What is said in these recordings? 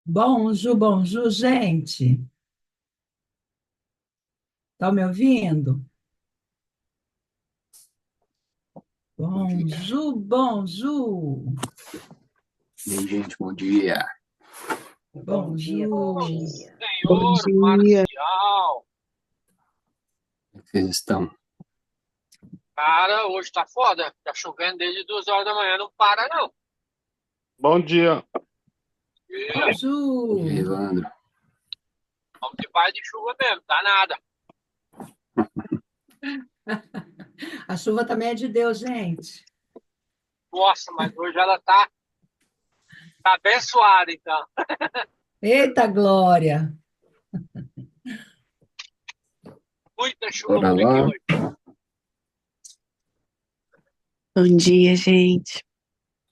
Bonjour, gente. Tá me ouvindo? Bom dia. Bonjour. E aí, gente, bom dia. Bom dia, bom Bonjour. dia. Bom Senhor dia. Marcial, Como é que vocês estão? cara, hoje tá foda. Tá chovendo desde 2 horas da manhã, não para não. Bom dia. E E aí, Bonjour. Evandro? vamos de paz de chuva mesmo, tá nada. A chuva também é de Deus, gente. Nossa, mas hoje ela tá abençoada, então. Eita glória. Muita chuva Bora por aqui lá. hoje. Bom dia, gente.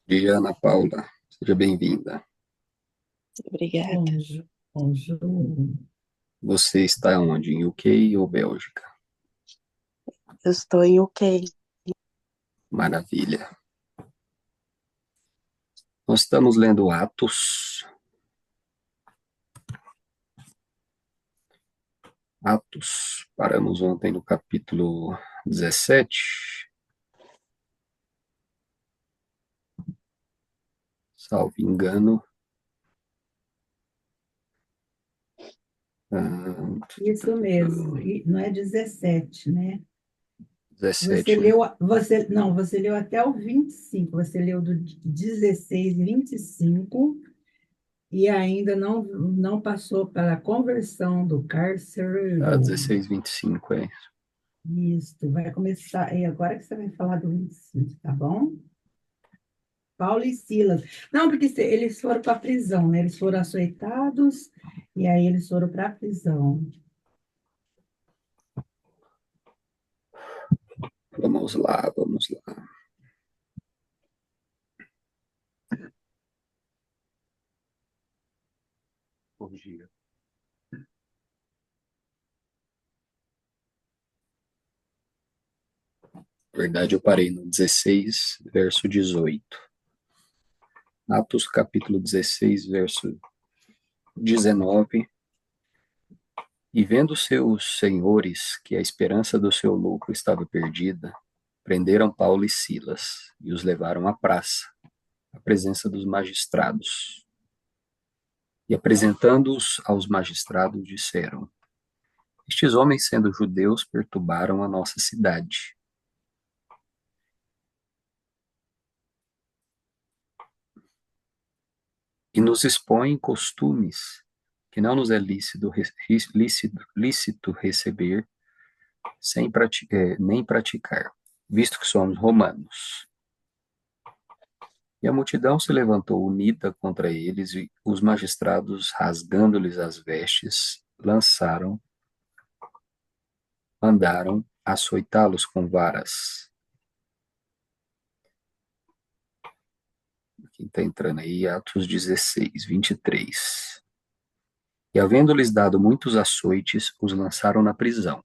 Dia, Ana Paula. Seja bem-vinda. Obrigada. Bonjour. Você está onde? Em UK ou Bélgica? Eu estou em UK. Maravilha. Nós estamos lendo Atos. Atos. Paramos ontem no capítulo 17. Salvo engano. Isso mesmo. E não é 17, né? Você 17, né? leu, você leu até o 25. Você leu do 16 e 25. E ainda não passou para a conversão do Ah, carcereiro. 16, 25, é. Isso, vai começar. É agora que você vai falar do 25, tá bom? Paulo e Silas. Não, porque eles foram para a prisão, né? Eles foram açoitados e aí eles foram para a prisão. Vamos lá, vamos lá. Bom dia. Na verdade, eu parei no 16, verso 18. Atos capítulo 16, verso 19. E vendo seus senhores que a esperança do seu lucro estava perdida, prenderam Paulo e Silas e os levaram à praça, à presença dos magistrados. E apresentando-os aos magistrados, disseram: Estes homens, sendo judeus, perturbaram a nossa cidade e nos expõem costumes que não nos é lícito receber nem praticar, visto que somos romanos. E a multidão se levantou unida contra eles, e os magistrados, rasgando-lhes as vestes, mandaram açoitá-los com varas. Quem está entrando aí, Atos 16, 23. E havendo-lhes dado muitos açoites, os lançaram na prisão,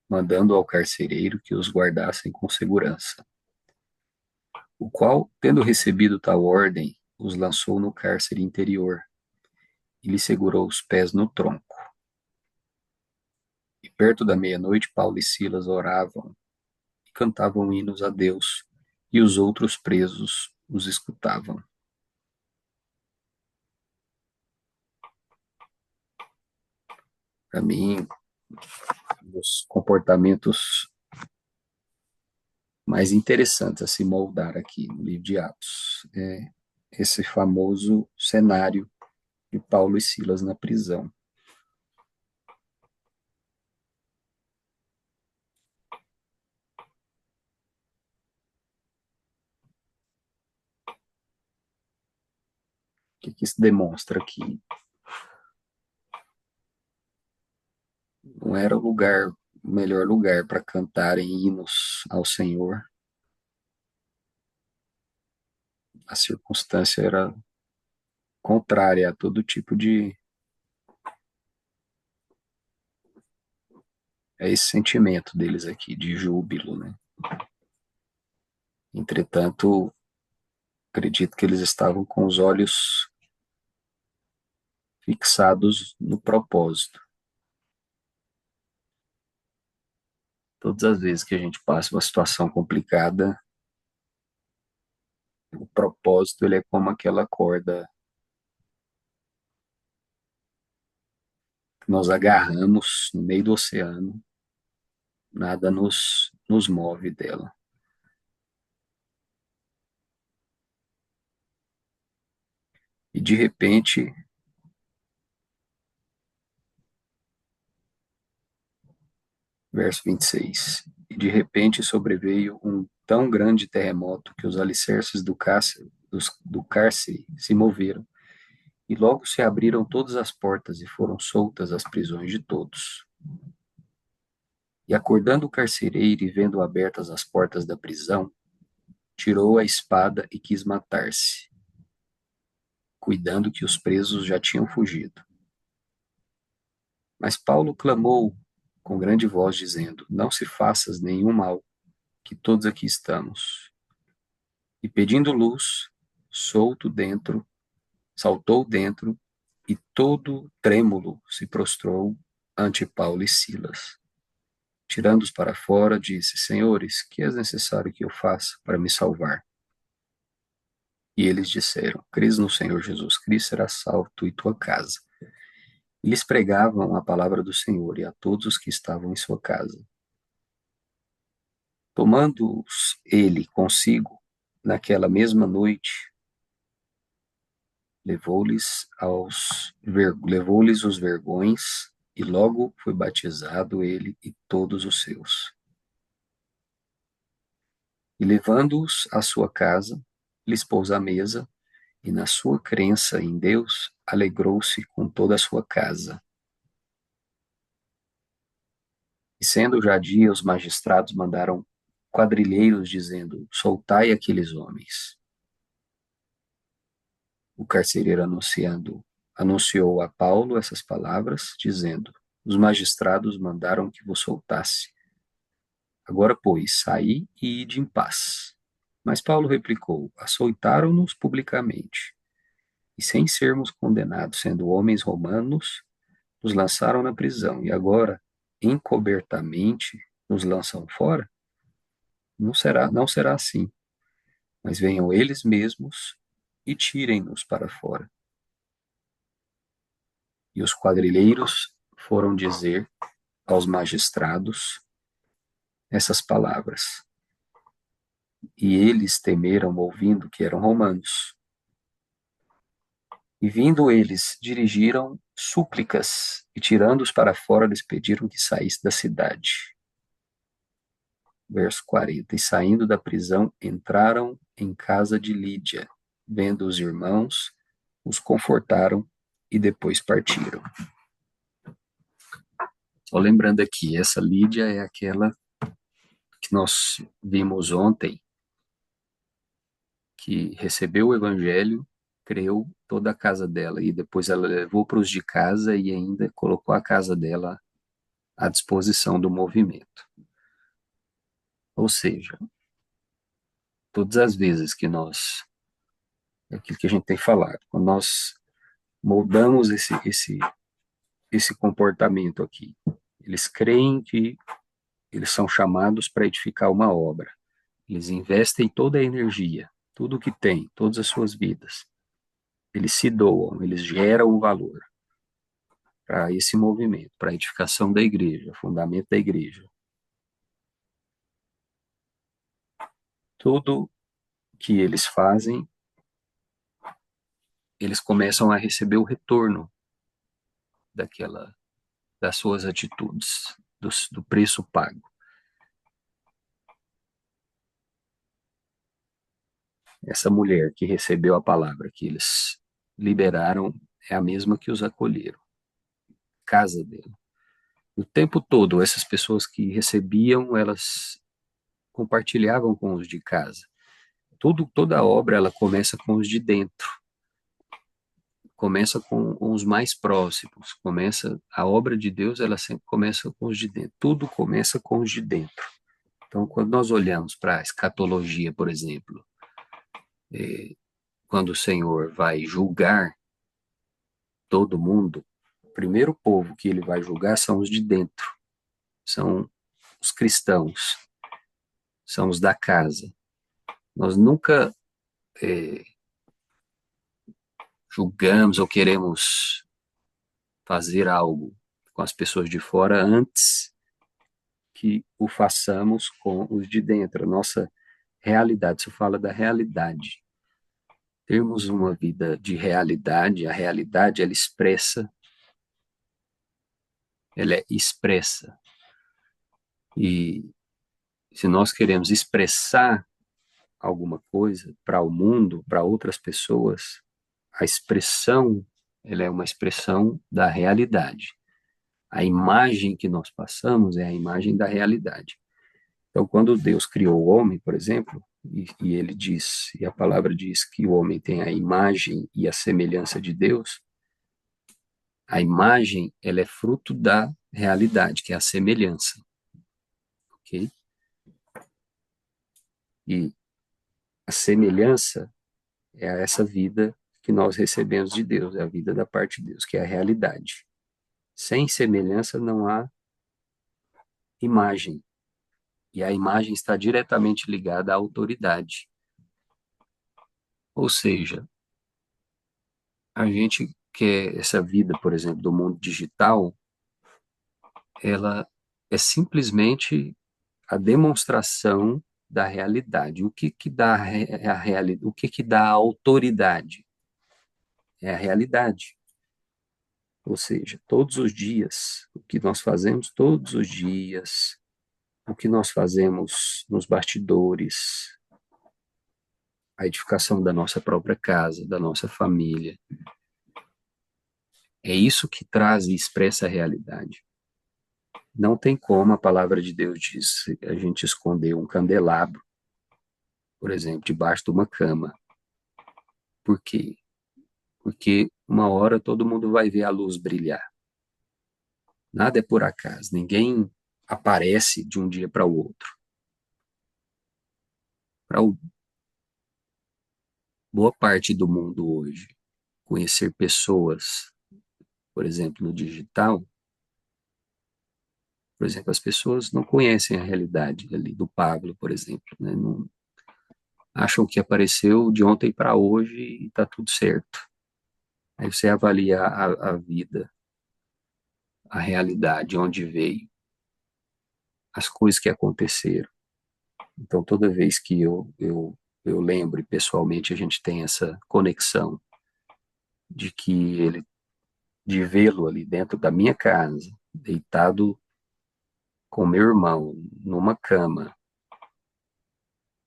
mandando ao carcereiro que os guardassem com segurança. O qual, tendo recebido tal ordem, os lançou no cárcere interior e lhe segurou os pés no tronco. E perto da meia-noite, Paulo e Silas oravam e cantavam hinos a Deus, e os outros presos os escutavam. Para mim, um dos comportamentos mais interessantes a se moldar aqui no livro de Atos é esse famoso cenário de Paulo e Silas na prisão. O que, que isso demonstra aqui? Não era o melhor lugar para cantarem hinos ao Senhor. A circunstância era contrária a todo tipo de esse sentimento deles aqui de júbilo, né? Entretanto, acredito que eles estavam com os olhos fixados no propósito. Todas as vezes que a gente passa uma situação complicada, o propósito ele é como aquela corda que nós agarramos no meio do oceano, nada nos move dela. E de repente, verso 26, e de repente sobreveio um tão grande terremoto que os alicerces do cárcere se moveram, e logo se abriram todas as portas e foram soltas as prisões de todos. E acordando o carcereiro e vendo abertas as portas da prisão, tirou a espada e quis matar-se, cuidando que os presos já tinham fugido. Mas Paulo clamou com grande voz, dizendo: Não se faças nenhum mal, que todos aqui estamos. E pedindo luz, saltou dentro, e todo trêmulo se prostrou ante Paulo e Silas. Tirando-os para fora, disse: Senhores, que é necessário que eu faça para me salvar? E eles disseram: Crês no Senhor Jesus Cristo, serás salvo tu e tua casa. E lhes pregavam a palavra do Senhor e a todos os que estavam em sua casa. Tomando-os ele consigo, naquela mesma noite, levou-lhes os vergões, e logo foi batizado ele e todos os seus. E levando-os à sua casa, lhes pôs à mesa, e na sua crença em Deus, alegrou-se com toda a sua casa. E sendo já dia, os magistrados mandaram quadrilheiros, dizendo: Soltai aqueles homens. O carcereiro anunciou a Paulo essas palavras, dizendo: Os magistrados mandaram que vos soltasse. Agora, pois, saí e ide em paz. Mas Paulo replicou: Açoitaram-nos publicamente, e sem sermos condenados, sendo homens romanos, nos lançaram na prisão, e agora, encobertamente, nos lançam fora? Não será assim, mas venham eles mesmos e tirem-nos para fora. E os quadrilheiros foram dizer aos magistrados essas palavras. E eles temeram, ouvindo que eram romanos. E vindo eles, dirigiram súplicas, e tirando-os para fora, lhes pediram que saísse da cidade. Verso 40. E saindo da prisão, entraram em casa de Lídia. Vendo os irmãos, os confortaram e depois partiram. Só lembrando aqui, essa Lídia é aquela que nós vimos ontem, que recebeu o evangelho, creu toda a casa dela, e depois ela levou para os de casa e ainda colocou a casa dela à disposição do movimento. Ou seja, todas as vezes que nós, é aquilo que a gente tem falado, quando nós moldamos esse comportamento aqui, eles creem que eles são chamados para edificar uma obra, eles investem toda a energia, tudo o que tem, todas as suas vidas, eles se doam, eles geram o valor para esse movimento, para a edificação da igreja, fundamento da igreja. Tudo que eles fazem, eles começam a receber o retorno das suas atitudes, do preço pago. Essa mulher que recebeu a palavra que eles liberaram é a mesma que os acolheram. Casa dele. O tempo todo, essas pessoas que recebiam, elas compartilhavam com os de casa. Toda a obra, ela começa com os de dentro. Começa com os mais próximos. A obra de Deus, ela sempre começa com os de dentro. Tudo começa com os de dentro. Então, quando nós olhamos para a escatologia, por exemplo, quando o Senhor vai julgar todo mundo, o primeiro povo que ele vai julgar são os de dentro, são os cristãos, são os da casa. Nós nunca julgamos ou queremos fazer algo com as pessoas de fora antes que o façamos com os de dentro. A nossa realidade, isso fala da realidade. Termos uma vida de realidade, a realidade ela é expressa. E se nós queremos expressar alguma coisa para o mundo, para outras pessoas, a expressão, ela é uma expressão da realidade. A imagem que nós passamos é a imagem da realidade. Então, quando Deus criou o homem, por exemplo, e ele diz, e a palavra diz que o homem tem a imagem e a semelhança de Deus, a imagem, ela é fruto da realidade, que é a semelhança, ok? E a semelhança é essa vida que nós recebemos de Deus, é a vida da parte de Deus, que é a realidade. Sem semelhança não há imagem, e a imagem está diretamente ligada à autoridade. Ou seja, a gente quer essa vida, por exemplo, do mundo digital, ela é simplesmente a demonstração da realidade. O que que dá a realidade? O que que dá a autoridade? É a realidade. Ou seja, todos os dias, o que nós fazemos todos os dias, o que nós fazemos nos bastidores, a edificação da nossa própria casa, da nossa família, é isso que traz e expressa a realidade. Não tem como, a palavra de Deus diz, a gente esconder um candelabro, por exemplo, debaixo de uma cama. Por quê? Porque uma hora todo mundo vai ver a luz brilhar. Nada é por acaso, ninguém aparece de um dia para o outro. Para boa parte do mundo hoje, conhecer pessoas, por exemplo, no digital, por exemplo, as pessoas não conhecem a realidade ali do Pablo, por exemplo, né? Não, acham que apareceu de ontem para hoje e está tudo certo. Aí você avalia a vida, a realidade, onde veio, as coisas que aconteceram. Então, toda vez que eu lembro, e pessoalmente a gente tem essa conexão de que ele, de vê-lo ali dentro da minha casa, deitado com meu irmão, numa cama,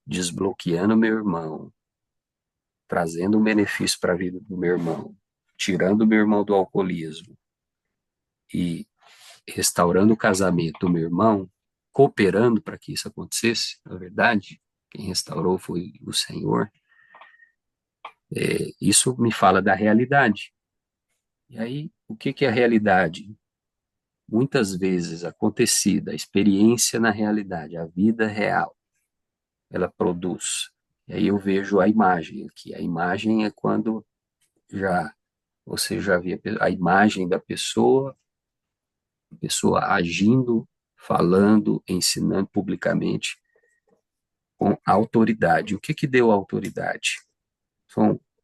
desbloqueando meu irmão, trazendo um benefício para a vida do meu irmão, tirando meu irmão do alcoolismo e restaurando o casamento do meu irmão, cooperando para que isso acontecesse, na verdade, quem restaurou foi o Senhor. Isso me fala da realidade. E aí, o que que é a realidade? Muitas vezes acontecida, a experiência na realidade, a vida real, ela produz. E aí eu vejo a imagem aqui. A imagem é quando já você já vê a imagem da pessoa, a pessoa agindo, falando, ensinando publicamente com autoridade. O que que deu autoridade?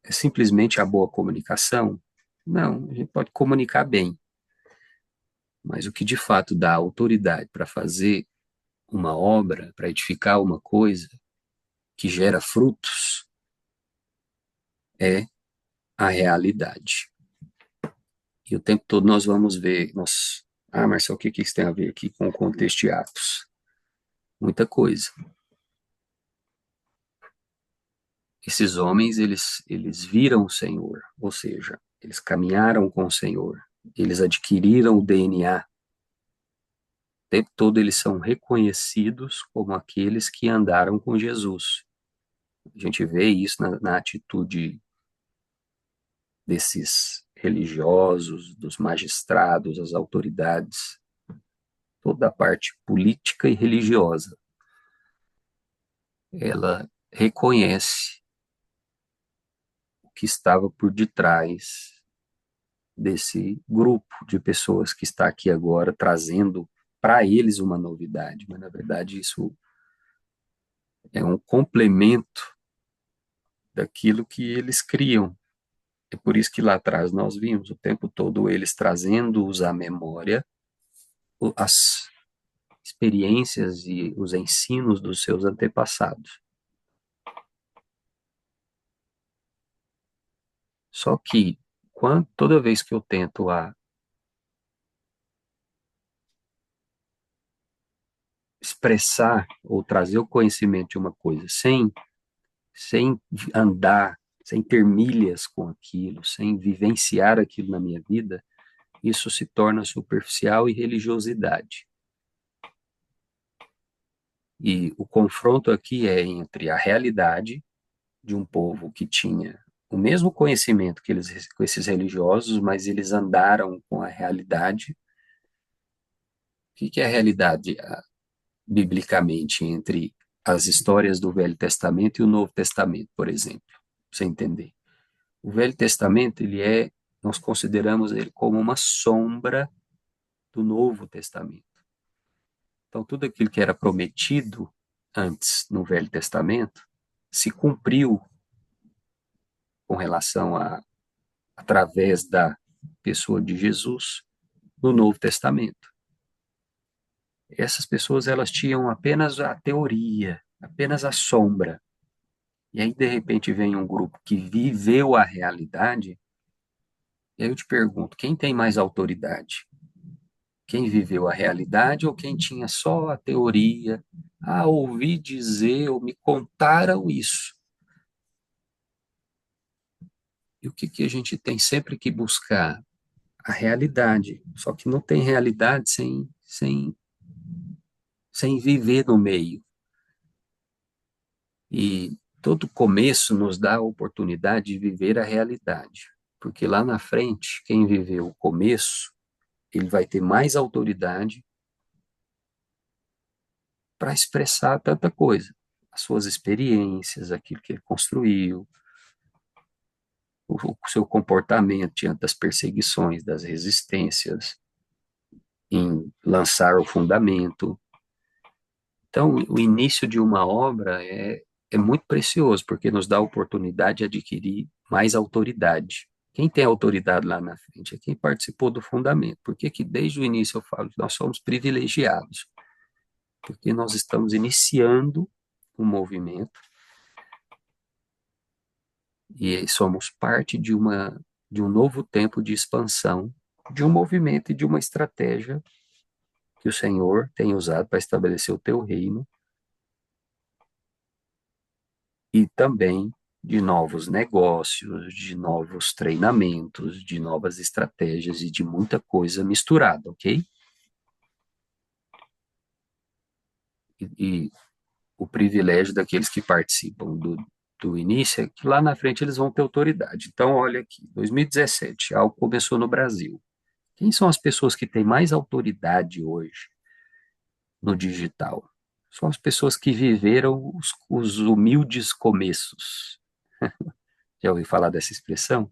É simplesmente a boa comunicação? Não, a gente pode comunicar bem, mas o que de fato dá autoridade para fazer uma obra, para edificar uma coisa que gera frutos, é a realidade. E o tempo todo nós vamos ver, Marcelo, o que que isso tem a ver aqui com o contexto de Atos? Muita coisa. Esses homens, eles viram o Senhor, ou seja, eles caminharam com o Senhor, eles adquiriram o DNA. O tempo todo eles são reconhecidos como aqueles que andaram com Jesus. A gente vê isso na atitude desses religiosos, dos magistrados, as autoridades, toda a parte política e religiosa. Ela reconhece o que estava por detrás desse grupo de pessoas que está aqui agora, trazendo para eles uma novidade, mas na verdade isso é um complemento daquilo que eles criam. É por isso que lá atrás nós vimos o tempo todo eles trazendo-os à memória as experiências e os ensinos dos seus antepassados. Só que toda vez que eu tento expressar ou trazer o conhecimento de uma coisa sem andar, sem ter milhas com aquilo, sem vivenciar aquilo na minha vida, isso se torna superficial e religiosidade. E o confronto aqui é entre a realidade de um povo que tinha o mesmo conhecimento que esses religiosos, mas eles andaram com a realidade. O que é a realidade, biblicamente, entre as histórias do Velho Testamento e o Novo Testamento, por exemplo, para você entender? O Velho Testamento, nós consideramos ele como uma sombra do Novo Testamento. Então, tudo aquilo que era prometido antes no Velho Testamento se cumpriu com relação através da pessoa de Jesus no Novo Testamento. Essas pessoas, elas tinham apenas a teoria, apenas a sombra. E aí, de repente, vem um grupo que viveu a realidade, e aí eu te pergunto, quem tem mais autoridade? Quem viveu a realidade ou quem tinha só a teoria? Ah, ouvi dizer ou me contaram isso. E o que a gente tem sempre que buscar? A realidade. Só que não tem realidade sem viver no meio. E todo começo nos dá a oportunidade de viver a realidade. Porque lá na frente, quem viveu o começo, ele vai ter mais autoridade para expressar tanta coisa. As suas experiências, aquilo que ele construiu, o seu comportamento diante das perseguições, das resistências, em lançar o fundamento. Então, o início de uma obra é muito precioso, porque nos dá a oportunidade de adquirir mais autoridade. Quem tem autoridade lá na frente é quem participou do fundamento. Por que que desde o início eu falo que nós somos privilegiados? Porque nós estamos iniciando um movimento e somos parte de um novo tempo de expansão, de um movimento e de uma estratégia que o Senhor tem usado para estabelecer o teu reino e também de novos negócios, de novos treinamentos, de novas estratégias e de muita coisa misturada, ok? E o privilégio daqueles que participam do início é que lá na frente eles vão ter autoridade. Então, olha aqui, 2017, algo começou no Brasil. Quem são as pessoas que têm mais autoridade hoje no digital? São as pessoas que viveram os humildes começos. Já ouviu falar dessa expressão?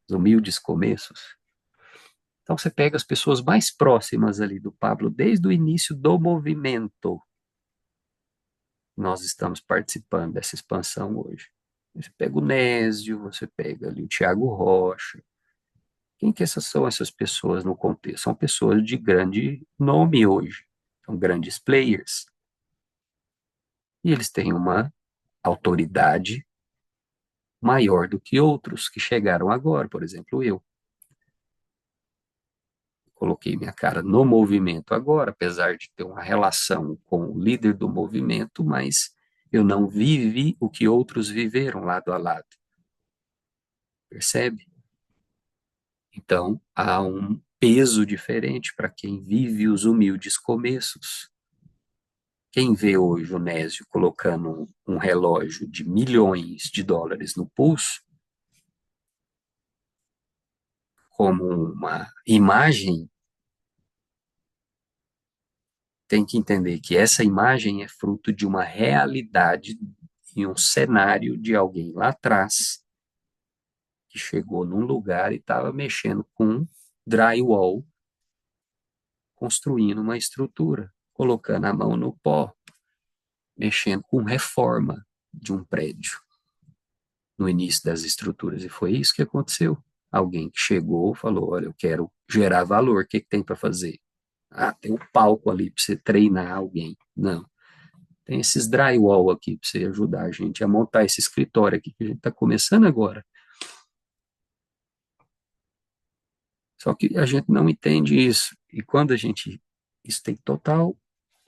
Os humildes começos. Então você pega as pessoas mais próximas ali do Pablo desde o início do movimento. Nós estamos participando dessa expansão hoje. Você pega o Nésio, você pega ali o Tiago Rocha. Quem que são essas pessoas no contexto? São pessoas de grande nome hoje. São grandes players. E eles têm uma autoridade maior do que outros que chegaram agora, por exemplo, eu. Coloquei minha cara no movimento agora, apesar de ter uma relação com o líder do movimento, mas eu não vivi o que outros viveram lado a lado. Percebe? Então, há um peso diferente para quem vive os humildes começos. Quem vê hoje o Nésio colocando um relógio de milhões de dólares no pulso, como uma imagem, tem que entender que essa imagem é fruto de uma realidade e um cenário de alguém lá atrás que que chegou num lugar e estava mexendo com drywall, construindo uma estrutura, colocando a mão no pó, mexendo com reforma de um prédio no início das estruturas. E foi isso que aconteceu. Alguém que chegou falou: olha, eu quero gerar valor, o que, que tem para fazer? Ah, tem um palco ali para você treinar alguém. Não. Tem esses drywall aqui para você ajudar a gente a montar esse escritório aqui que a gente está começando agora. Só que a gente não entende isso. E quando a gente. Isso tem total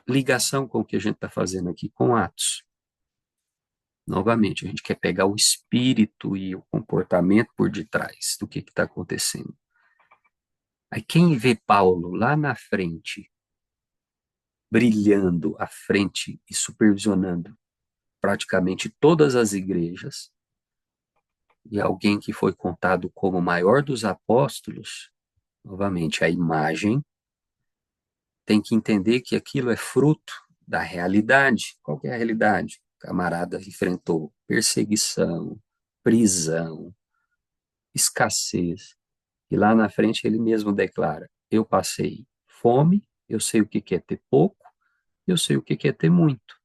ligação com o que a gente está fazendo aqui, com Atos. Novamente, a gente quer pegar o espírito e o comportamento por detrás do que está acontecendo. Aí quem vê Paulo lá na frente, brilhando à frente e supervisionando praticamente todas as igrejas, e alguém que foi contado como o maior dos apóstolos, novamente, a imagem, tem que entender que aquilo é fruto da realidade. Qual que é a realidade? O camarada enfrentou perseguição, prisão, escassez. E lá na frente ele mesmo declara: eu passei fome, eu sei o que é ter pouco, eu sei o que é ter muito.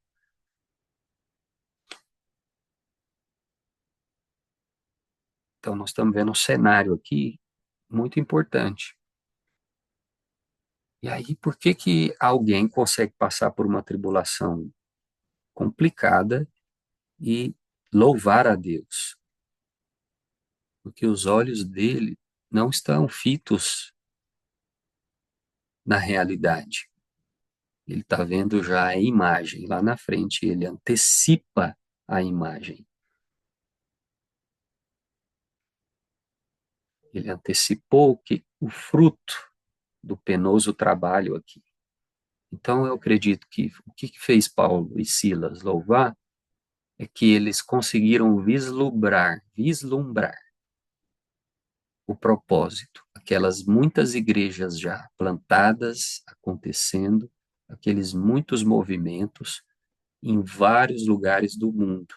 Então nós estamos vendo um cenário aqui muito importante. E aí, por que que alguém consegue passar por uma tribulação complicada e louvar a Deus? Porque os olhos dele não estão fitos na realidade. Ele está vendo já a imagem. Lá na frente, ele antecipa a imagem. Ele antecipou o fruto do penoso trabalho aqui. Então, eu acredito que o que fez Paulo e Silas louvar é que eles conseguiram vislumbrar o propósito, aquelas muitas igrejas já plantadas, acontecendo, aqueles muitos movimentos em vários lugares do mundo.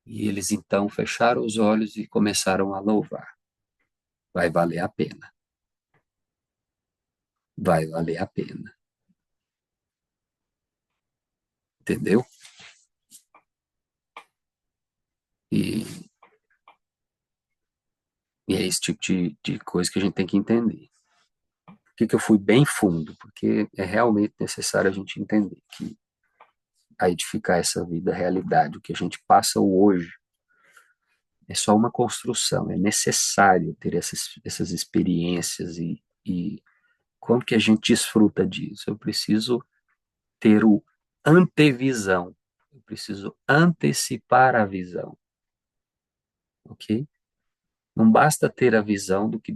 E eles então fecharam os olhos e começaram a louvar. Vai valer a pena. Vai valer a pena. Entendeu? E, e é esse tipo de coisa que a gente tem que entender. Por que eu fui bem fundo? Porque é realmente necessário a gente entender que a edificar essa vida, realidade, o que a gente passa hoje, é só uma construção. É necessário ter essas experiências e como que a gente desfruta disso? Eu preciso ter o antevisão. Eu preciso antecipar a visão, ok? Não basta ter a visão do que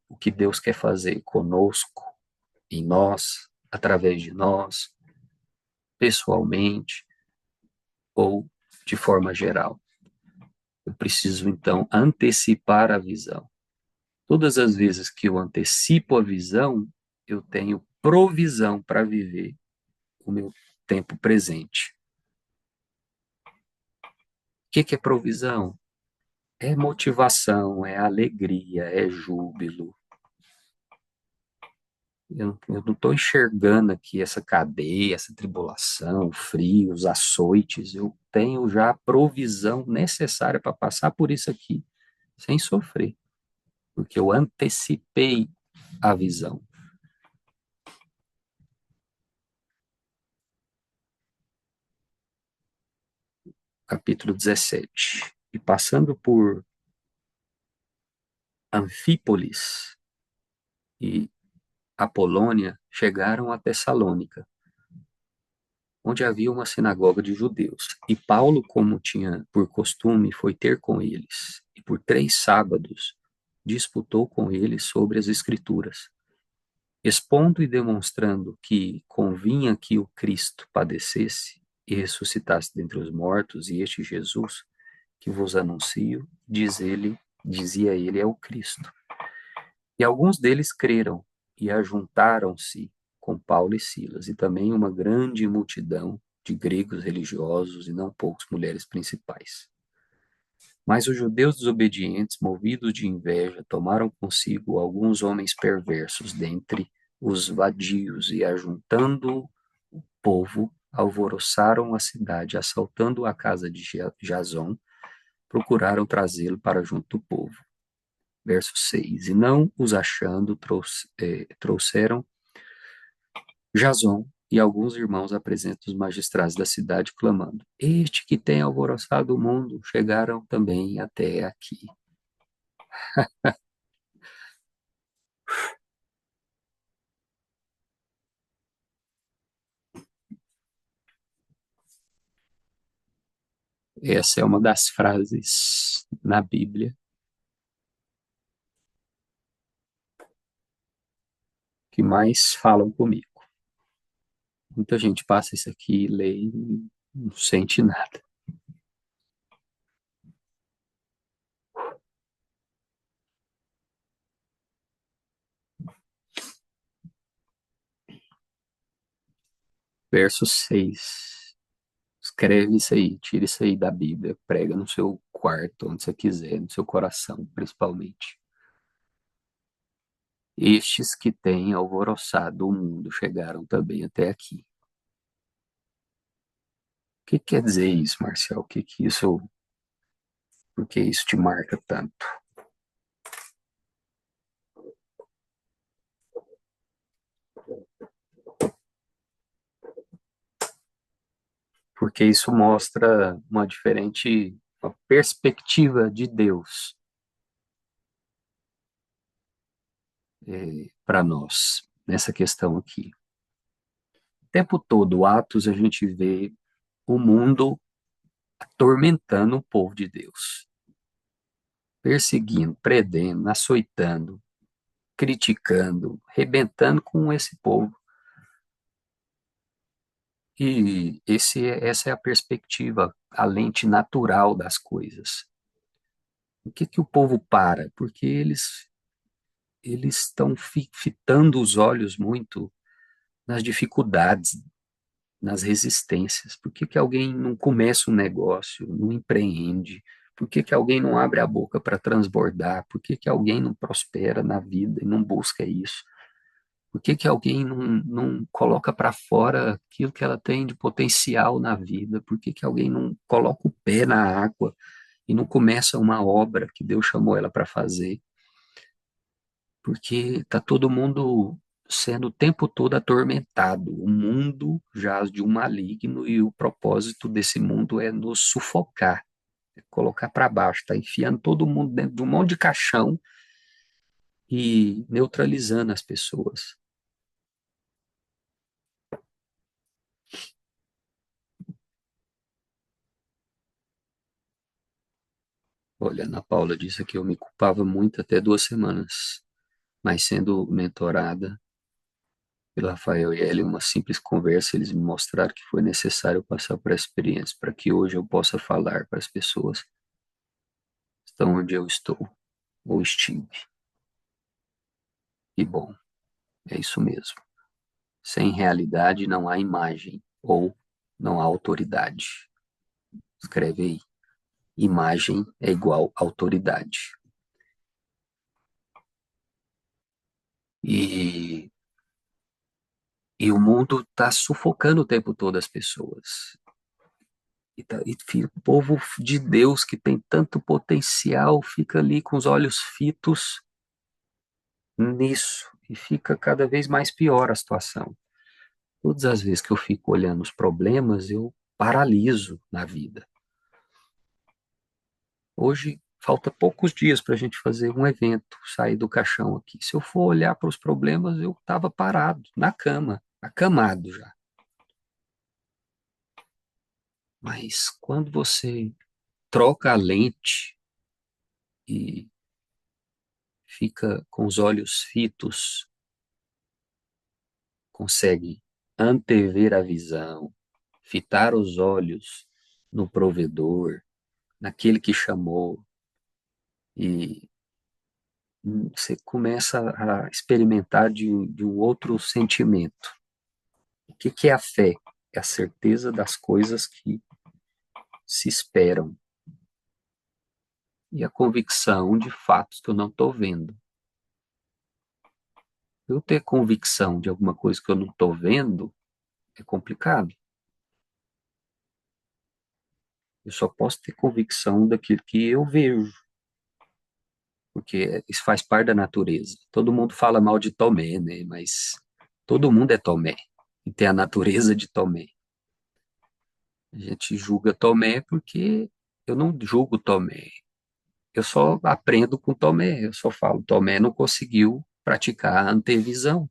o que Deus quer fazer conosco, em nós, através de nós, pessoalmente ou de forma geral. Eu preciso então antecipar a visão. Todas as vezes que eu antecipo a visão, eu tenho provisão para viver o meu tempo presente. O que é provisão? É motivação, é alegria, é júbilo. Eu não estou enxergando aqui essa cadeia, essa tribulação, o frio, os açoites. Eu tenho já a provisão necessária para passar por isso aqui, sem sofrer, porque eu antecipei a visão. Capítulo 17. E passando por Anfípolis e Apolônia, chegaram a Tessalônica, onde havia uma sinagoga de judeus. E Paulo, como tinha por costume, foi ter com eles, e por 3 sábados disputou com eles sobre as Escrituras, expondo e demonstrando que convinha que o Cristo padecesse e ressuscitasse dentre os mortos, e este Jesus, que vos anuncio, dizia ele, é o Cristo. E alguns deles creram e ajuntaram-se com Paulo e Silas, e também uma grande multidão de gregos religiosos e não poucos mulheres principais. Mas os judeus desobedientes, movidos de inveja, tomaram consigo alguns homens perversos dentre os vadios e, ajuntando o povo, alvoroçaram a cidade, assaltando a casa de Jazom, procuraram trazê-lo para junto do povo. Verso 6. E não os achando, trouxeram Jason e alguns irmãos apresentam os magistrados da cidade, clamando: Este que tem alvoroçado o mundo, chegaram também até aqui. Essa é uma das frases na Bíblia que mais falam comigo. Muita gente passa isso aqui, lê e não sente nada. Verso 6. Escreve isso aí, tira isso aí da Bíblia, prega no seu quarto, onde você quiser, no seu coração, principalmente. Estes que têm alvoroçado o mundo chegaram também até aqui. O que quer dizer isso, Marcial? Por que isso te marca tanto? Porque isso mostra uma perspectiva de Deus para nós, nessa questão aqui. O tempo todo, Atos, a gente vê o mundo atormentando o povo de Deus, perseguindo, prendendo, açoitando, criticando, rebentando com esse povo. E essa é a perspectiva, a lente natural das coisas. Por que o povo para? Porque eles estão fitando os olhos muito nas dificuldades, nas resistências. Por que alguém não começa um negócio, não empreende? Por que alguém não abre a boca para transbordar? Por que alguém não prospera na vida e não busca isso? Por que alguém não coloca para fora aquilo que ela tem de potencial na vida? Por que alguém não coloca o pé na água e não começa uma obra que Deus chamou ela para fazer? Porque está todo mundo sendo o tempo todo atormentado. O mundo jaz de um maligno e o propósito desse mundo é nos sufocar, é colocar para baixo, está enfiando todo mundo dentro de um monte de caixão e neutralizando as pessoas. Olha, Ana Paula disse que eu me culpava muito até 2 semanas, mas sendo mentorada pelo Rafael e ele, uma simples conversa, eles me mostraram que foi necessário passar por essa experiência para que hoje eu possa falar para as pessoas que estão onde eu estou ou estive. E bom, é isso mesmo. Sem realidade não há imagem ou não há autoridade. Escreve aí. Imagem é igual autoridade. E o mundo está sufocando o tempo todo as pessoas. E o povo de Deus que tem tanto potencial fica ali com os olhos fitos nisso. E fica cada vez mais pior a situação. Todas as vezes que eu fico olhando os problemas, eu paraliso na vida. Hoje falta poucos dias para a gente fazer um evento, sair do caixão aqui. Se eu for olhar para os problemas, eu estava parado, na cama, acamado já. Mas quando você troca a lente e fica com os olhos fitos, consegue antever a visão, fitar os olhos no provedor, naquele que chamou, e você começa a experimentar de um outro sentimento. O que é a fé? É a certeza das coisas que se esperam. e a convicção de fatos que eu não estou vendo. Eu ter convicção de alguma coisa que eu não estou vendo é complicado. Eu só posso ter convicção daquilo que eu vejo, porque isso faz parte da natureza. Todo mundo fala mal de Tomé, né? Mas todo mundo é Tomé e tem a natureza de Tomé. A gente julga Tomé porque eu não julgo Tomé. Eu só aprendo com Tomé. Eu só falo, Tomé não conseguiu praticar a antevisão.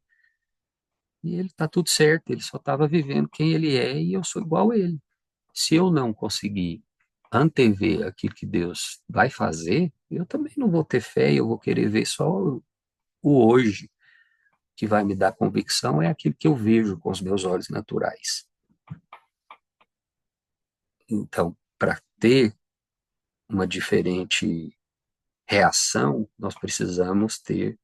E ele está tudo certo, ele só estava vivendo quem ele é e eu sou igual a ele. Se eu não conseguir antever aquilo que Deus vai fazer, eu também não vou ter fé, eu vou querer ver só o hoje. O que vai me dar convicção é aquilo que eu vejo com os meus olhos naturais. Então, para ter uma diferente reação, nós precisamos ter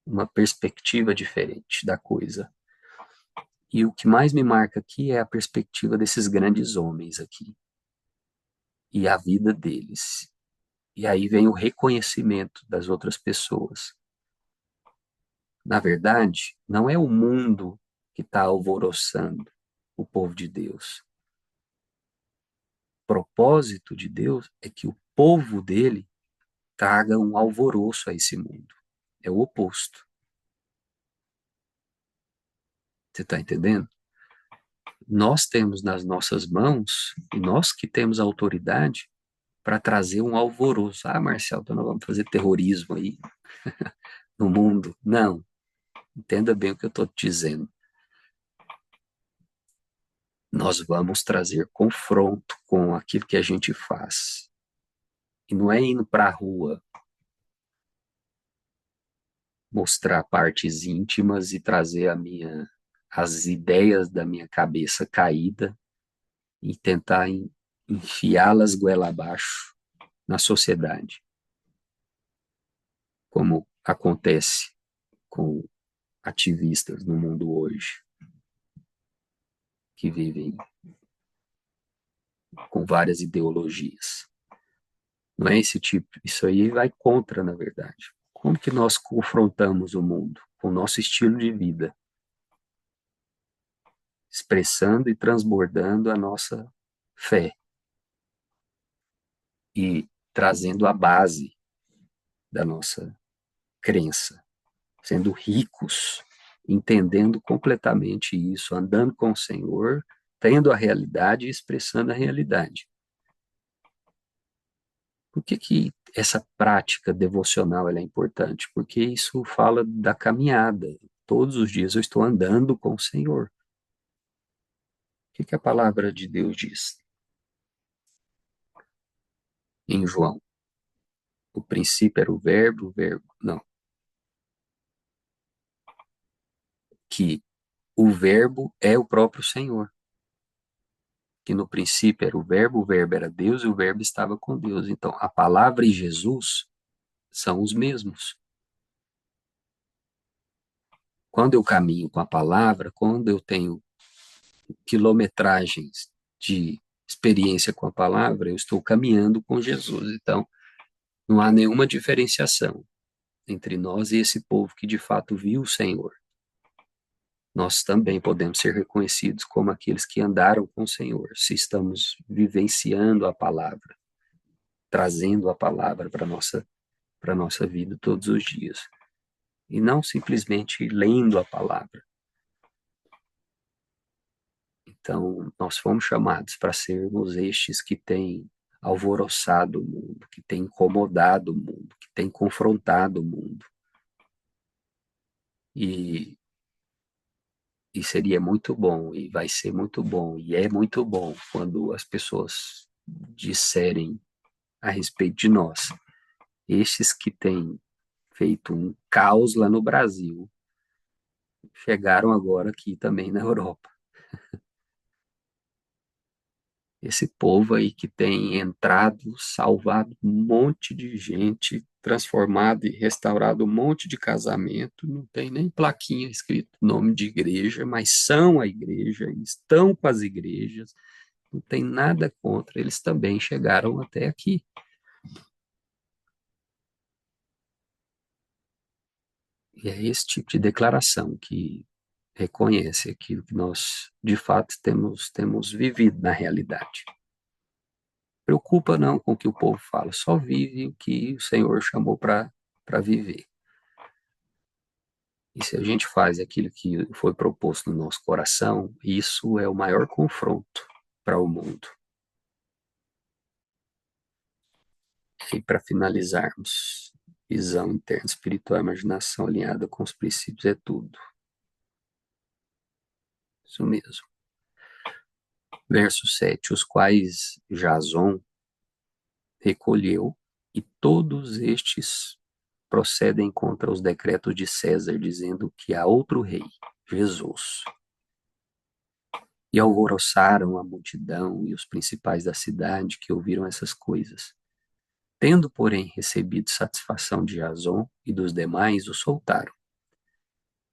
uma perspectiva diferente da coisa. E o que mais me marca aqui é a perspectiva desses grandes homens aqui e a vida deles. E aí vem o reconhecimento das outras pessoas. Na verdade, não é o mundo que está alvoroçando o povo de Deus. O propósito de Deus é que o povo dele traga um alvoroço a esse mundo. É o oposto. Você está entendendo? Nós temos nas nossas mãos, e nós que temos a autoridade para trazer um alvoroço. Ah, Marcelo, então nós vamos fazer terrorismo aí no mundo. Não. Entenda bem o que eu estou te dizendo. Nós vamos trazer confronto com aquilo que a gente faz. E não é indo para a rua mostrar partes íntimas e trazer as ideias da minha cabeça caída e tentar enfiá-las goela abaixo na sociedade, como acontece com ativistas no mundo hoje, que vivem com várias ideologias. Não é esse tipo, isso aí vai contra, na verdade. Como que nós confrontamos o mundo? Com o nosso estilo de vida, expressando e transbordando a nossa fé e trazendo a base da nossa crença, sendo ricos, entendendo completamente isso, andando com o Senhor, tendo a realidade e expressando a realidade. Por que essa prática devocional é importante? Porque isso fala da caminhada. Todos os dias eu estou andando com o Senhor. O que a palavra de Deus diz? Em João, o princípio era o verbo, não, que o verbo é o próprio Senhor. Que no princípio era o verbo era Deus e o verbo estava com Deus. Então, a palavra e Jesus são os mesmos. Quando eu caminho com a palavra, quando eu tenho quilometragens de experiência com a palavra, eu estou caminhando com Jesus. Então, não há nenhuma diferenciação entre nós e esse povo que de fato viu o Senhor. Nós também podemos ser reconhecidos como aqueles que andaram com o Senhor, se estamos vivenciando a palavra, trazendo a palavra para a nossa vida todos os dias. E não simplesmente lendo a palavra. Então, nós fomos chamados para sermos estes que têm alvoroçado o mundo, que têm incomodado o mundo, que têm confrontado o mundo. E seria muito bom, e vai ser muito bom, e é muito bom quando as pessoas disserem a respeito de nós. Estes que têm feito um caos lá no Brasil, chegaram agora aqui também na Europa. Esse povo aí que tem entrado, salvado um monte de gente, transformado e restaurado um monte de casamento, não tem nem plaquinha escrito nome de igreja, mas são a igreja, estão com as igrejas, não tem nada contra, eles também chegaram até aqui. E é esse tipo de declaração que reconhece aquilo que nós, de fato, temos vivido na realidade. Preocupa não com o que o povo fala, só vive o que o Senhor chamou para viver. E se a gente faz aquilo que foi proposto no nosso coração, isso é o maior confronto para o mundo. E para finalizarmos, visão interna espiritual, imaginação alinhada com os princípios é tudo. Isso mesmo. Verso 7, os quais Jason recolheu, e todos estes procedem contra os decretos de César, dizendo que há outro rei, Jesus. E alvoroçaram a multidão e os principais da cidade que ouviram essas coisas. Tendo, porém, recebido satisfação de Jason e dos demais, o soltaram.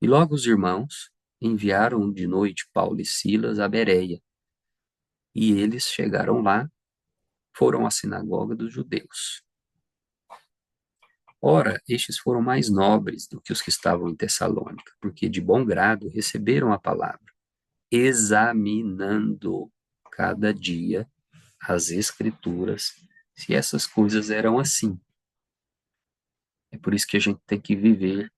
E logo os irmãos enviaram de noite Paulo e Silas a Bereia. E eles chegaram lá, foram à sinagoga dos judeus. Ora, estes foram mais nobres do que os que estavam em Tessalônica, porque de bom grado receberam a palavra, examinando cada dia as Escrituras, se essas coisas eram assim. É por isso que a gente tem que viver,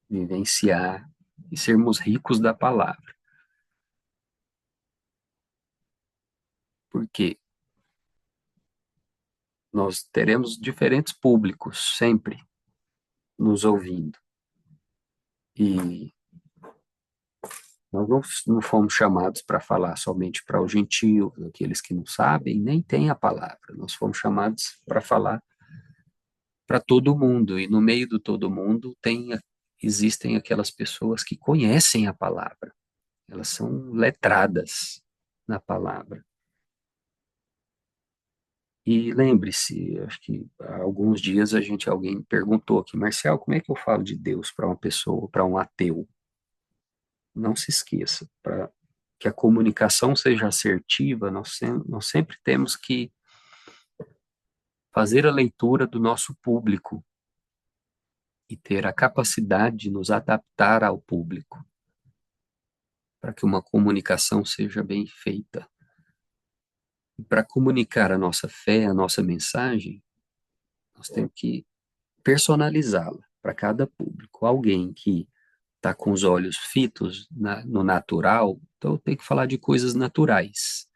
vivenciar e sermos ricos da palavra. Porque nós teremos diferentes públicos sempre nos ouvindo. E nós não fomos chamados para falar somente para os gentios, aqueles que não sabem, nem têm a palavra. Nós fomos chamados para falar para todo mundo. E no meio do todo mundo existem aquelas pessoas que conhecem a palavra. Elas são letradas na palavra. E lembre-se, acho que há alguns dias alguém perguntou aqui, Marcial, como é que eu falo de Deus para uma pessoa, para um ateu? Não se esqueça, para que a comunicação seja assertiva, nós sempre temos que fazer a leitura do nosso público e ter a capacidade de nos adaptar ao público, para que uma comunicação seja bem feita. E para comunicar a nossa fé, a nossa mensagem, nós temos que personalizá-la para cada público. Alguém que está com os olhos fitos no natural, então tem que falar de coisas naturais.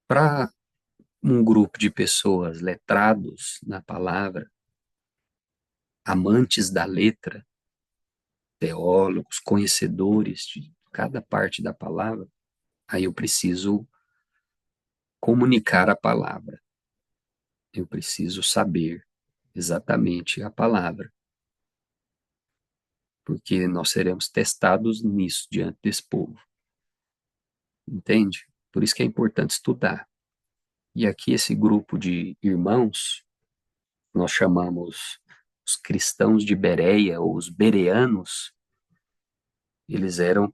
Para um grupo de pessoas letrados na palavra, amantes da letra, teólogos, conhecedores de cada parte da palavra, aí eu preciso comunicar a palavra. Eu preciso saber exatamente a palavra, porque nós seremos testados nisso diante desse povo. Entende? Por isso que é importante estudar. E aqui esse grupo de irmãos, nós chamamos os cristãos de Bereia, ou os bereanos, eles eram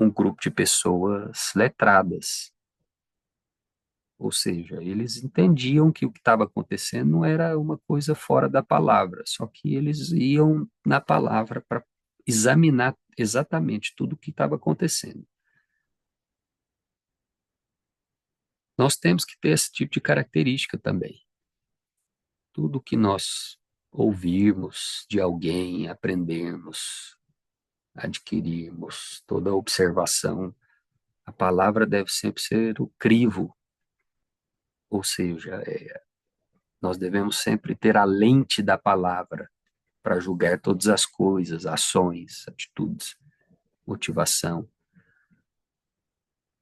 um grupo de pessoas letradas. Ou seja, eles entendiam que o que estava acontecendo não era uma coisa fora da palavra, só que eles iam na palavra para examinar exatamente tudo o que estava acontecendo. Nós temos que ter esse tipo de característica também. Tudo que nós ouvirmos de alguém, aprendermos, adquirirmos, toda observação, a palavra deve sempre ser o crivo, ou seja, nós devemos sempre ter a lente da palavra para julgar todas as coisas, ações, atitudes, motivação,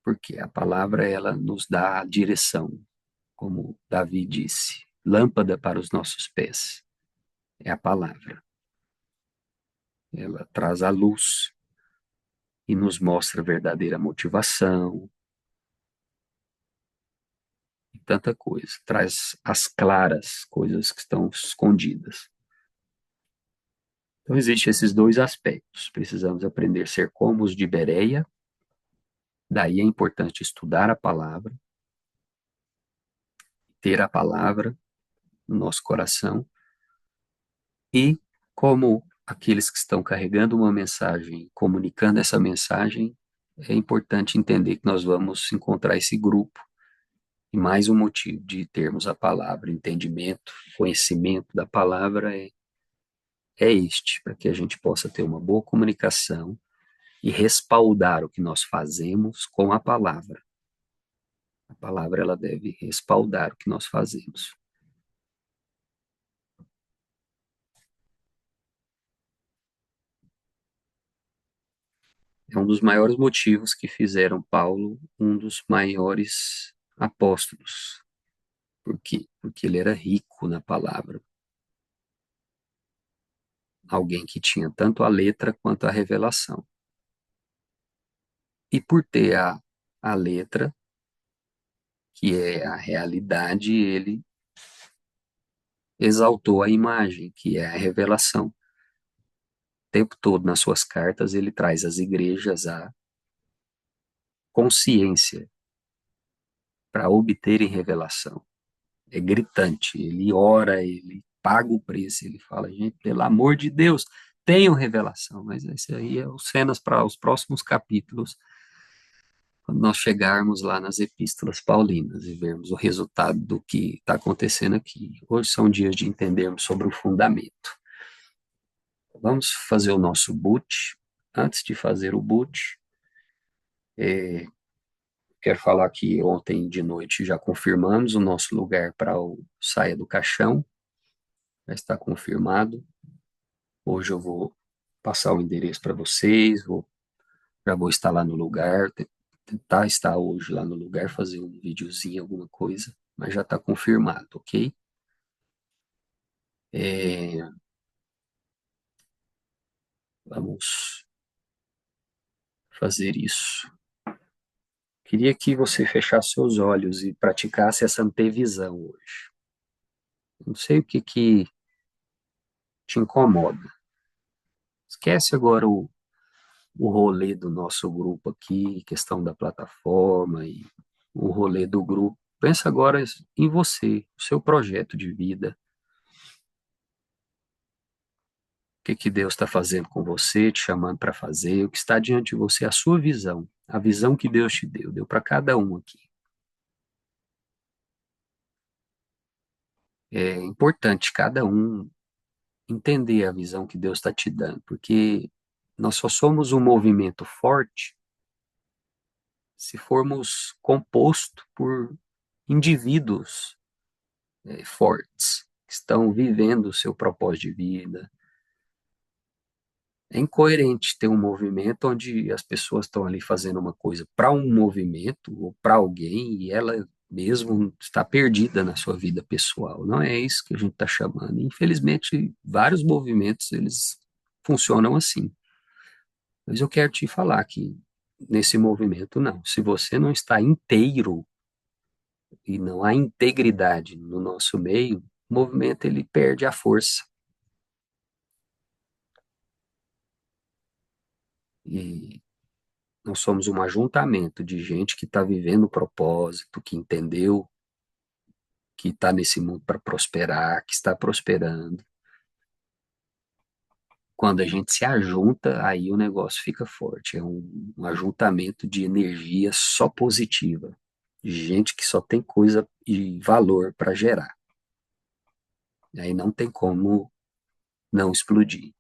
porque a palavra ela nos dá a direção, como Davi disse, lâmpada para os nossos pés é a palavra. Ela traz a luz e nos mostra a verdadeira motivação e tanta coisa. Traz as claras coisas que estão escondidas. Então, existem esses dois aspectos. Precisamos aprender a ser como os de Bereia. Daí é importante estudar a palavra, ter a palavra no nosso coração. E como aqueles que estão carregando uma mensagem, comunicando essa mensagem, é importante entender que nós vamos encontrar esse grupo. E mais um motivo de termos a palavra, entendimento, conhecimento da palavra é este, para que a gente possa ter uma boa comunicação e respaldar o que nós fazemos com a palavra. A palavra ela deve respaldar o que nós fazemos. É um dos maiores motivos que fizeram Paulo um dos maiores apóstolos. Por quê? Porque ele era rico na palavra. Alguém que tinha tanto a letra quanto a revelação. E por ter a letra, que é a realidade, ele exaltou a imagem, que é a revelação. O tempo todo nas suas cartas ele traz às igrejas a consciência para obterem revelação. É gritante, ele ora, ele paga o preço, ele fala, gente, pelo amor de Deus, tenham revelação, mas esse aí é os cenas para os próximos capítulos, quando nós chegarmos lá nas epístolas paulinas e vermos o resultado do que está acontecendo aqui. Hoje são dias de entendermos sobre o fundamento. Vamos fazer o nosso boot. Antes de fazer o boot, quero falar que ontem de noite já confirmamos o nosso lugar para o Saia do Caixão. Já está confirmado. Hoje eu vou passar o endereço para vocês, já vou estar lá no lugar, tentar estar hoje lá no lugar, fazer um videozinho, alguma coisa, mas já está confirmado, ok? Vamos fazer isso. Queria que você fechasse seus olhos e praticasse essa antevisão hoje. Não sei o que te incomoda. Esquece agora o rolê do nosso grupo aqui, questão da plataforma e o rolê do grupo. Pensa agora em você, o seu projeto de vida. O que Deus está fazendo com você, te chamando para fazer, o que está diante de você, a sua visão, a visão que Deus te deu para cada um aqui. É importante cada um entender a visão que Deus está te dando, porque nós só somos um movimento forte se formos composto por indivíduos fortes, que estão vivendo o seu propósito de vida. É incoerente ter um movimento onde as pessoas estão ali fazendo uma coisa para um movimento ou para alguém e ela mesmo está perdida na sua vida pessoal. Não é isso que a gente está chamando. Infelizmente, vários movimentos eles funcionam assim. Mas eu quero te falar que nesse movimento não. Se você não está inteiro e não há integridade no nosso meio, o movimento ele perde a força. E nós somos um ajuntamento de gente que está vivendo o propósito, que entendeu que está nesse mundo para prosperar, que está prosperando. Quando a gente se ajunta, aí o negócio fica forte. É um ajuntamento de energia só positiva, de gente que só tem coisa e valor para gerar. Aí não tem como não explodir.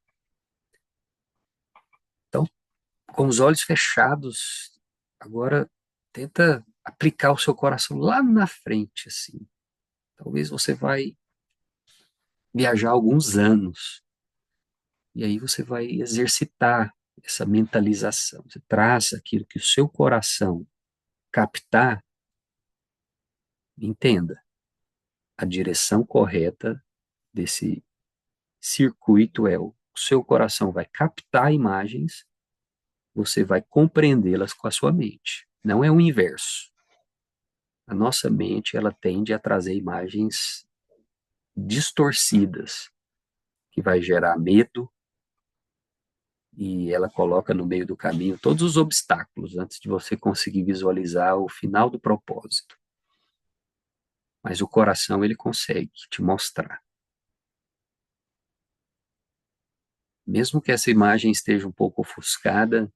Então, com os olhos fechados, agora tenta aplicar o seu coração lá na frente, assim. Talvez você vai viajar alguns anos, e aí você vai exercitar essa mentalização. Você traz aquilo que o seu coração captar, entenda, a direção correta desse circuito é o seu coração vai captar imagens, você vai compreendê-las com a sua mente. Não é o inverso. A nossa mente, ela tende a trazer imagens distorcidas, que vai gerar medo, e ela coloca no meio do caminho todos os obstáculos antes de você conseguir visualizar o final do propósito. Mas o coração, ele consegue te mostrar. Mesmo que essa imagem esteja um pouco ofuscada,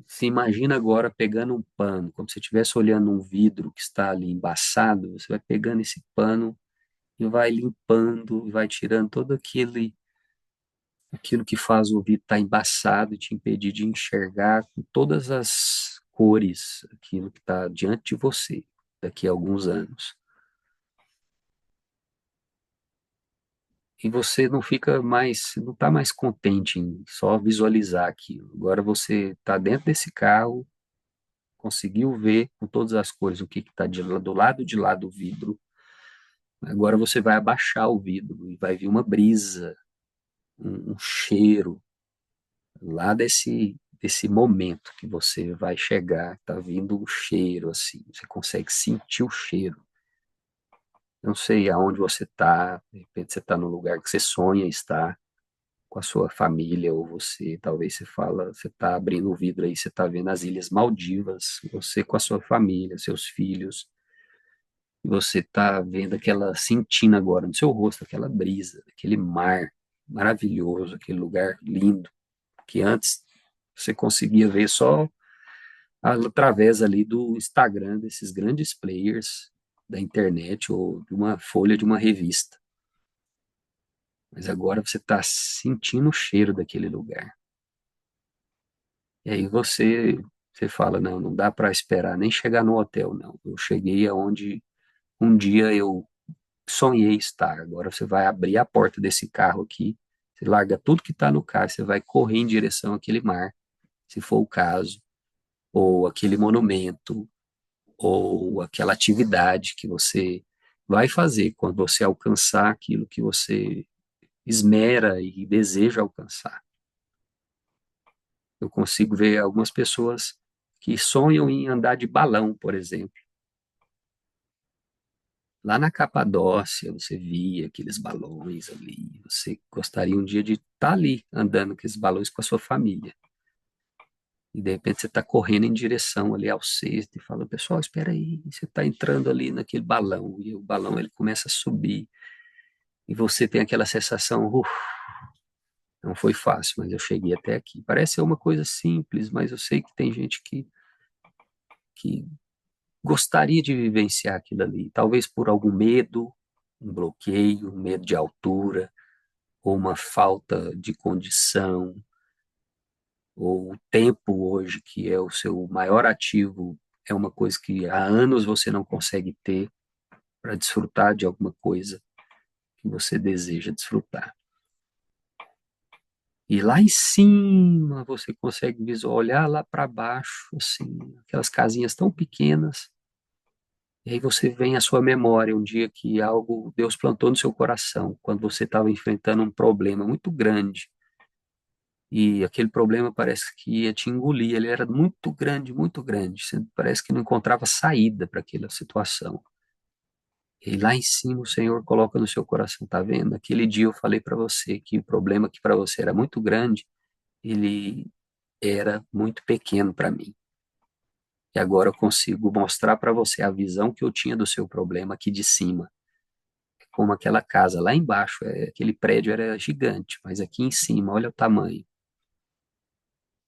se imagina agora pegando um pano, como se você estivesse olhando um vidro que está ali embaçado, você vai pegando esse pano e vai limpando, vai tirando todo aquilo que faz o vidro estar embaçado e te impedir de enxergar com todas as cores aquilo que está diante de você daqui a alguns anos. E você não fica mais, não está mais contente em só visualizar aquilo. Agora você está dentro desse carro, conseguiu ver com todas as cores o que está do lado de lá do vidro. Agora você vai abaixar o vidro e vai vir uma brisa, um cheiro lá desse momento que você vai chegar, está vindo um cheiro assim, você consegue sentir o cheiro. Não sei aonde você está, de repente você está no lugar que você sonha estar com a sua família, ou você, talvez você fala, você está abrindo o vidro aí, você está vendo as Ilhas Maldivas, você com a sua família, seus filhos, e você está vendo aquela, sentindo agora no seu rosto, aquela brisa, aquele mar maravilhoso, aquele lugar lindo, que antes você conseguia ver só através ali do Instagram desses grandes players da internet ou de uma folha de uma revista. Mas agora você está sentindo o cheiro daquele lugar. E aí você fala, não, não dá para esperar nem chegar no hotel, não. Eu cheguei aonde um dia eu sonhei estar. Agora você vai abrir a porta desse carro aqui, você larga tudo que está no carro, você vai correr em direção àquele mar, se for o caso, ou aquele monumento, ou aquela atividade que você vai fazer quando você alcançar aquilo que você esmera e deseja alcançar. Eu consigo ver algumas pessoas que sonham em andar de balão, por exemplo. Lá na Capadócia, você via aqueles balões ali. Você gostaria um dia de estar ali, andando com aqueles balões com a sua família. E de repente você está correndo em direção ali ao cesto e fala, pessoal, espera aí. Você está entrando ali naquele balão. E o balão ele começa a subir. E você tem aquela sensação, não foi fácil, mas eu cheguei até aqui. Parece ser uma coisa simples, mas eu sei que tem gente que gostaria de vivenciar aquilo ali, talvez por algum medo, um bloqueio, um medo de altura, ou uma falta de condição, ou o tempo hoje, que é o seu maior ativo, é uma coisa que há anos você não consegue ter para desfrutar de alguma coisa que você deseja desfrutar. E lá em cima você consegue olhar lá para baixo, assim, aquelas casinhas tão pequenas. E aí você vem à sua memória um dia que algo Deus plantou no seu coração, quando você estava enfrentando um problema muito grande. E aquele problema parece que ia te engolir, ele era muito grande, muito grande. Você parece que não encontrava saída para aquela situação. E lá em cima o Senhor coloca no seu coração, tá vendo? Aquele dia eu falei para você que o problema que para você era muito grande, ele era muito pequeno para mim. E agora eu consigo mostrar para você a visão que eu tinha do seu problema aqui de cima. Como aquela casa lá embaixo, aquele prédio era gigante, mas aqui em cima, olha o tamanho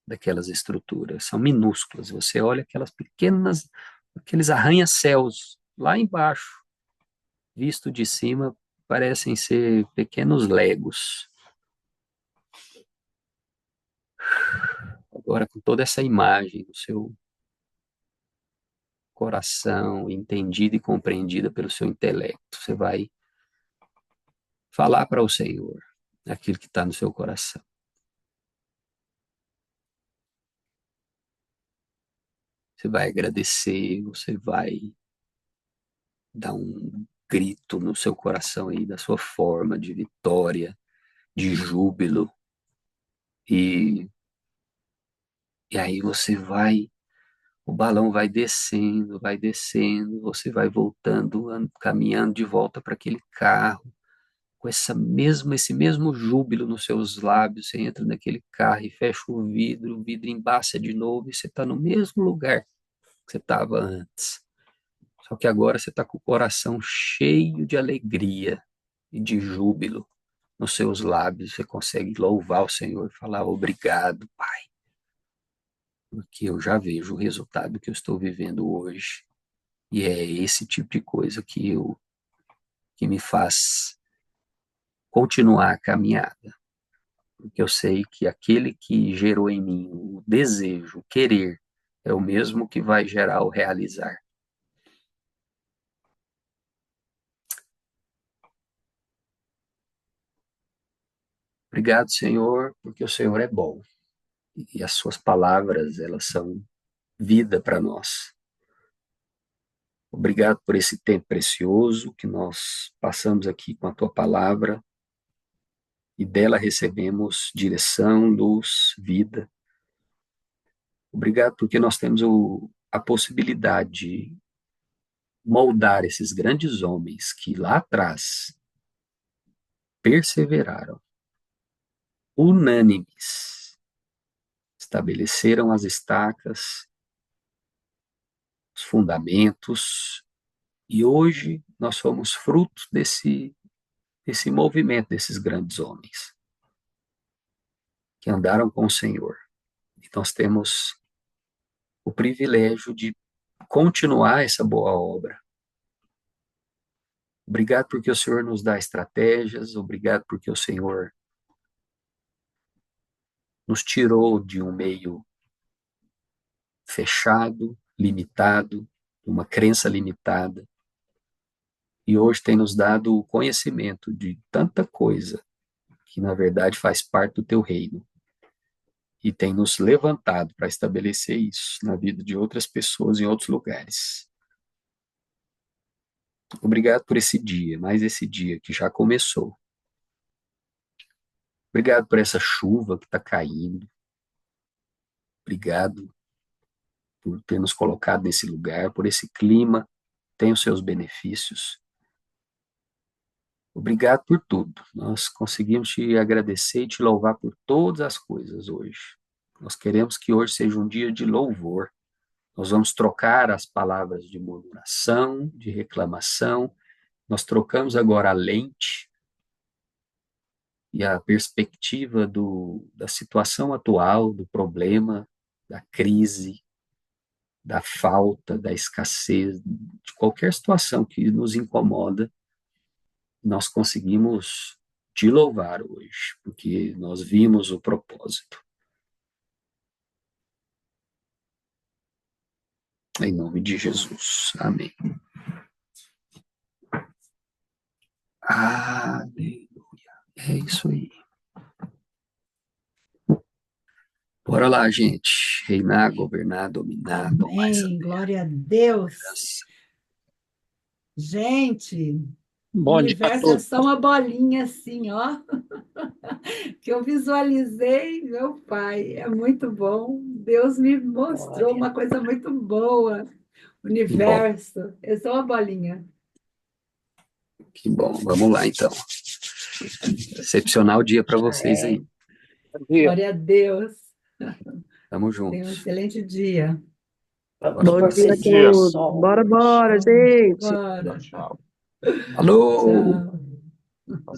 daquelas estruturas, são minúsculas. Você olha aquelas pequenas, aqueles arranha-céus lá embaixo, visto de cima, parecem ser pequenos legos. Agora, com toda essa imagem do seu coração, entendida e compreendida pelo seu intelecto, você vai falar para o Senhor aquilo que está no seu coração. Você vai agradecer, você vai dar um grito no seu coração aí, da sua forma de vitória, de júbilo. E, e aí você vai, o balão vai descendo, você vai voltando, caminhando de volta para aquele carro, com esse mesmo júbilo nos seus lábios. Você entra naquele carro e fecha o vidro embaça de novo e você está no mesmo lugar que você estava antes. Só que agora você está com o coração cheio de alegria e de júbilo, nos seus lábios você consegue louvar o Senhor e falar obrigado, Pai, porque eu já vejo o resultado que eu estou vivendo hoje. E é esse tipo de coisa que me faz continuar a caminhada. Porque eu sei que aquele que gerou em mim o desejo, o querer, é o mesmo que vai gerar o realizar. Obrigado, Senhor, porque o Senhor é bom. E as suas palavras, elas são vida para nós. Obrigado por esse tempo precioso que nós passamos aqui com a tua palavra e dela recebemos direção, luz, vida. Obrigado porque nós temos a possibilidade de moldar esses grandes homens que lá atrás perseveraram, unânimes, estabeleceram as estacas, os fundamentos, e hoje nós somos frutos desse movimento desses grandes homens que andaram com o Senhor. E nós temos o privilégio de continuar essa boa obra. Obrigado porque o Senhor nos dá estratégias, obrigado porque o Senhor nos tirou de um meio fechado, limitado, uma crença limitada, e hoje tem nos dado o conhecimento de tanta coisa que, na verdade, faz parte do teu reino, e tem nos levantado para estabelecer isso na vida de outras pessoas em outros lugares. Obrigado por esse dia, mais esse dia que já começou. Obrigado por essa chuva que está caindo. Obrigado por ter nos colocado nesse lugar, por esse clima, tem os seus benefícios. Obrigado por tudo. Nós conseguimos te agradecer e te louvar por todas as coisas hoje. Nós queremos que hoje seja um dia de louvor. Nós vamos trocar as palavras de murmuração, de reclamação. Nós trocamos agora a lente e a perspectiva da situação atual, do problema, da crise, da falta, da escassez, de qualquer situação que nos incomoda. Nós conseguimos te louvar hoje, porque nós vimos o propósito. Em nome de Jesus. Amém. Aleluia. É isso aí. Bora lá, gente. Reinar, governar, dominar, tomar essa Amém, glória a Deus. herança. Gente, o Bom dia a universo é todos. só uma bolinha assim, ó, que eu visualizei, meu pai, é muito bom. Deus me mostrou uma coisa muito boa. O universo é só uma bolinha. Que bom. Vamos lá, então. Excepcional dia para vocês aí. Bom dia. Glória a Deus. Tamo Tenha um juntos. excelente dia. Bora Bom pra dia a cima. todos. Bora, bora, gente. Bora. Tchau. Alô! Tchau.